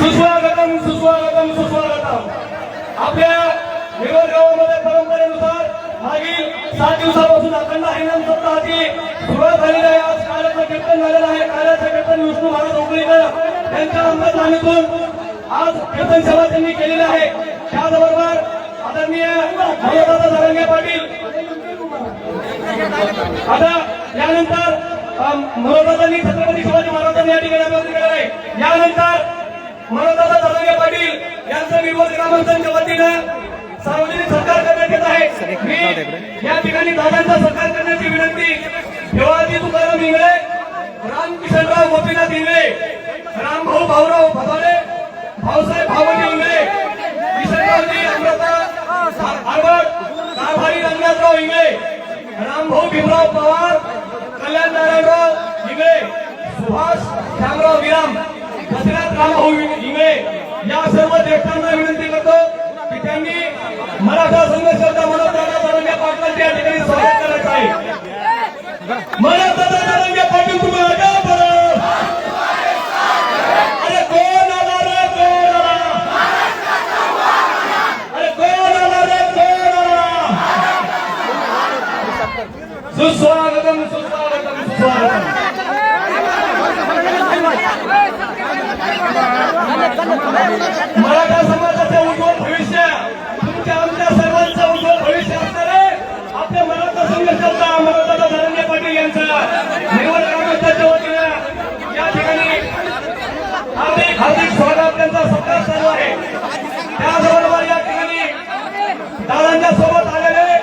सुस्वागतम सुस्वागतम सुस्वागतम। आपल्या निवड गावामध्ये परंपरेनुसार मागील 7 दिवसापासून अखंड हरिनाम सप्ताहाची सुरुवात झालेली आहे। आज कालाचं कीर्तन झालेलं आहे। कालाचं कीर्तन विष्णू महाराज उकळीकर यांच्या अंतर्धानीतून आज कीर्तन सेवा त्यांनी केलेली आहे। त्याचबरोबर आदरणीय मनोजदादा धरंगे पाटील आता यानंतर मनोजदादांनी छत्रपती शिवाजी महाराजांनी या ठिकाणी अभिवादन केलं आहे। यानंतर मनोजदादा धरंगे पाटील यांचं निवड ग्रामपंचायतच्या वतीनं सार्वजनिक सत्कार करण्यात येत आहे। मी या ठिकाणी दादांचा सत्कार करण्याची विनंती भिवाजी तुकाराम इंगळे, रामकिशनराव गोपीनाथ इंगळे, रामभाऊ भाऊराव भदारे, भाऊसाहेब भावजी इंगळे, किशनरावजी अमृता आरवड, कारभारी रंगनाथराव इंगळे, रामभाऊ भीमराव पवार, कल्याण नारायणराव इंगळे, सुभाष श्यामराव विराम, दशरथ रामभाऊ इंगळे या सर्व ज्येष्ठांना विनंती करतो की त्यांनी मराठा संघर्षाचा मनोदादा धरंगे पाटलांच्या या ठिकाणी स्वागत करायचं आहे। मराठा धरंगे पाटील तुम्हाला का बरं? अरे कोण आला रे कोण आला? अरे कोण आला रे कोण आला? सुस्वागतम सुस्वागतम सुस्वागतम। मराठा समाजाचे उज्ज्वल भविष्य तुमच्या आमच्या सर्वांचं उज्ज्वल भविष्य असणारे आपल्या मराठा संघर्षाचा मनोजदादा धरंगे पाटील यांचा निवड ग्रामपंचायतच्या वतीनं या ठिकाणी हार्दिक हार्दिक स्वागत त्यांचा सत्कार चालू आहे। त्याचबरोबर या ठिकाणी दादांच्या सोबत आलेले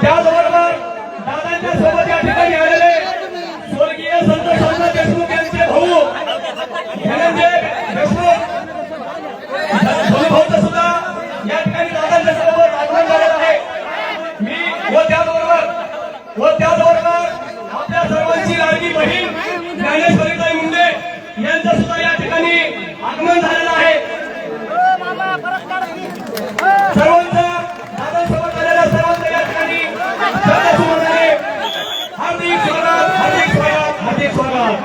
त्याचबरोबर दादांच्या सोबत या ठिकाणी आलेले स्वर्गीय संत सोमनाथ देशमुख यांचे भाऊ धनंजय देशमुख भाऊचं सुद्धा या ठिकाणी दादांच्या सोबत आगमन झालेलं आहे। मी व त्याचबरोबर आपल्या सर्वांची लाडकी बहीण ज्ञानेश्वरीताई मुंडे यांचं सुद्धा या ठिकाणी आगमन झालेलं आहे। सर्वांचा दादांसोबत आलेल्या सर्वांचं या ठिकाणी हार्दिक स्वागत हार्दिक स्वागत हार्दिक स्वागत।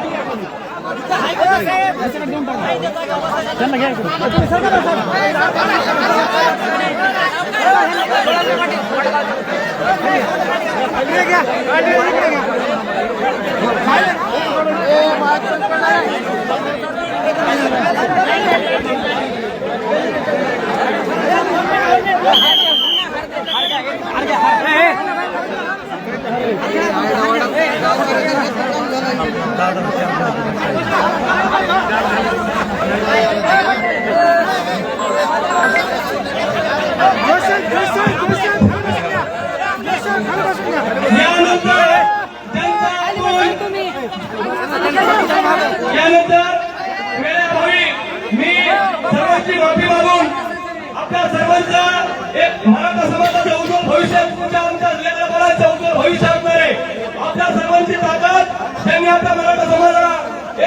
यानंतर वेळेअभावी मी सर्वांची माफी मागून आपल्या सर्वांचा एक मराठा समाजाचं उज्ज्वल भविष्य तुमच्या आमच्या लेकराबाळांचं उज्ज्वल भविष्य असणार आहे। आपल्या सर्वांची ताकद त्यांनी आपल्या मराठा समाजाला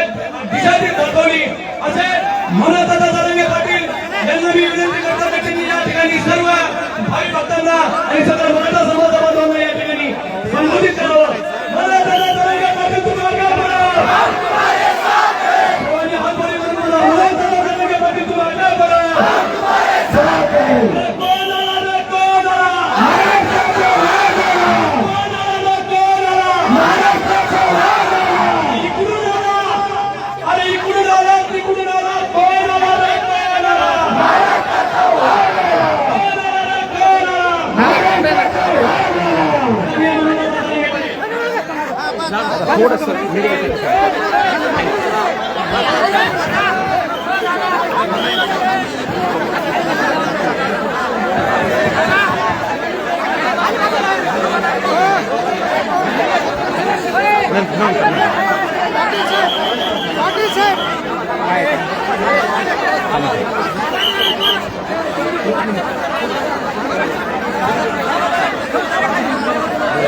एक दिशाही दाखवली असे मनोजदादा धरंगे पाटील यांना मी विनंती करतो की त्यांनी या ठिकाणी सर्व भावी भक्तांना आणि सगळ्या मराठा समाज बांधवांना या ठिकाणी संबोधित करावं। मनोजदादा धरंगे पाटील तुम्हाला काय बरं?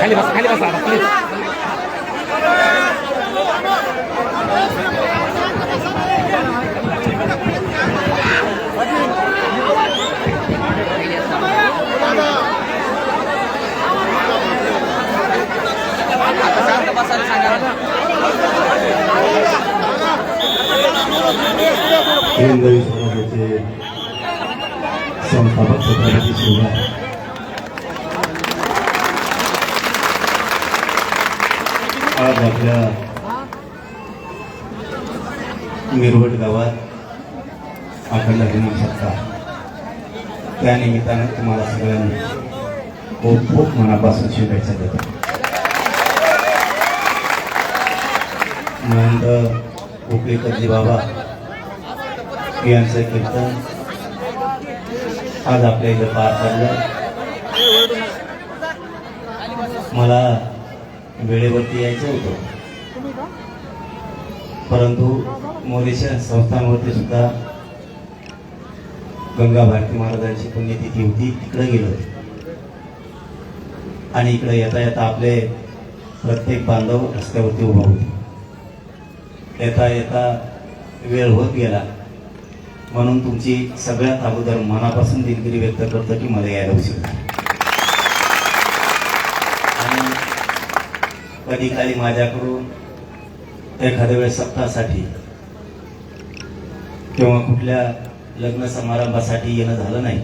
खाली बसा प्लीज। शांत बसा हिंदवी समाजाचे संस्थापक छत्रपती शिवराय आज आपल्या मिरवट गावात अखंड हरिनाम सप्ताह त्या निमित्तानं तुम्हाला सगळ्यांनी खूप खूप मनापासून शुभेच्छा देतो. महंत कोकळीकरजी बाबा यांचं कीर्तन आज आपल्या इथं पार पडलं. मला वेळेवरती यायचं होतं, परंतु मोरेश्वर संस्थांवरती सुद्धा गंगा भारती महाराजांची पुण्यतिथी होती, तिकडे गेलो आणि इकडे येता येता आपले प्रत्येक बांधव रस्त्यावरती उभा होते. येता येता वेळ होत गेला, म्हणून तुमची सगळ्यात अगोदर मनापासून दिलगिरी व्यक्त करतो की मला यायला उशीर झाला. आणि कधी काली माझ्याकडून एखाद्या वेळेस सप्ताहासाठी किंवा कुठल्या लग्न समारंभासाठी येणं झालं नाही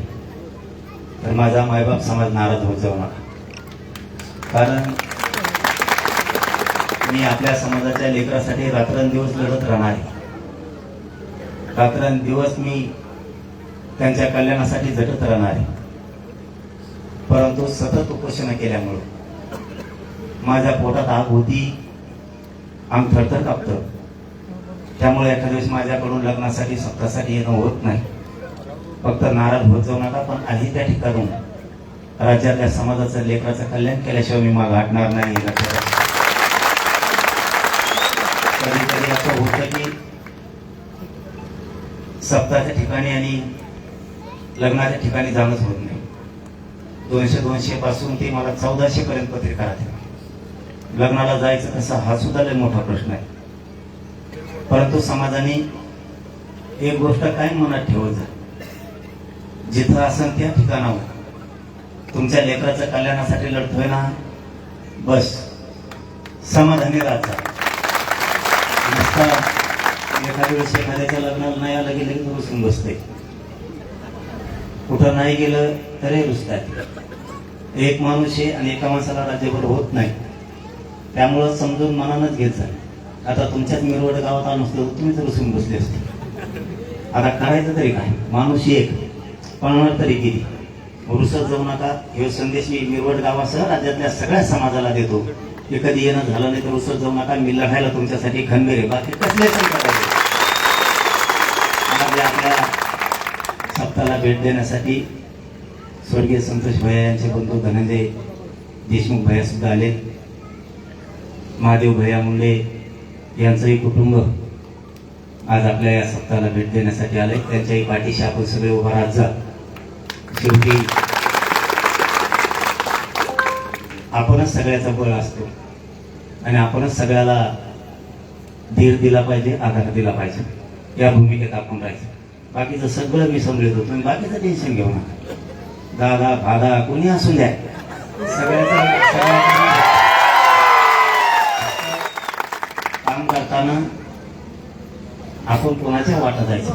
तर माझा मायबाप समाज नाराज होत जाऊ नका. कारण मी आपल्या समाजाच्या लेकरासाठी रात्रंदिवस लढत राहणार आहे. रात्रंदिवस मी त्यांच्या कल्याणासाठी झटत राहणार आहे. परंतु सतत उपोषण केल्यामुळे माझ्या पोटात आग होती, अंग थरथर कापतं. त्यामुळे एखाद्या दिवस माझ्याकडून लग्नासाठी सप्ताहासाठी येणं होत नाही. फक्त नाराज होत जाऊ नका, पण आधी त्या ठिकाणून राज्यातल्या समाजाचं लेकराचं कल्याण केल्याशिवाय मी माग हटणार नाही. कधी कधी असं होतं की सप्ताहाच्या ठिकाणी आणि लग्नाच्या ठिकाणी जाणंच होत नाही. 200 पासून ते मला 1400 पर्यंत पत्रिका राहते. लग्नाला जायचं कसं हा सुद्धा लय मोठा प्रश्न आहे. परंतु समाजाने एक गोष्ट काय मनात ठेवत जा, जिथं असेल त्या ठिकाणावर तुमच्या लेकराच्या कल्याणासाठी लढतोय ना, बस समाधानी राहता. नुसता एखाद्या वेळेस एखाद्याच्या लग्नाला नाही आलं की लगेच रुसून बसते, कुठं नाही गेलं तरी रुसतात. एक माणूस आहे आणि एका माणसाला राज्यभर होत नाही. त्यामुळं समजून मनानच घेत जा. आता तुमच्याच मिरवड गावात आलो नसतो तुम्हीच रुसून बसले असते. आता करायचं तरी काय, माणूस एक पळणार तरी किती. रुसत जाऊ नका, हे संदेश मी मिरवड गावासह राज्यातल्या सगळ्या समाजाला देतो की कधी येणं झालं नाही तर रुसत जाऊ नका. मी लढायला तुमच्यासाठी खंबीर आहे, बाकी कसले संकट आहे. आपल्या सप्ताहाला भेट देण्यासाठी स्वर्गीय संतोष भैया यांचे बंधू धनंजय देशमुख भैया सुद्धा आले. महादेव भैया मुंडे यांचंही कुटुंब आज आपल्या या सप्ताहाला भेट देण्यासाठी आले. त्यांच्याही पाठीशी आपण सगळे उभा राहत जा. शेवटी आपणच सगळ्याचा बळ असतो आणि आपणच सगळ्याला धीर दिला पाहिजे, आधार दिला पाहिजे. या भूमिकेत आपण राहायचं. बाकीचं सगळं मी समजतो, तुम्ही बाकीचं टेन्शन घेऊ नका. दादा भादा कोणी असू द्या, सगळ्याचं काम करताना आपण कोणाच्या वाटा जायचं,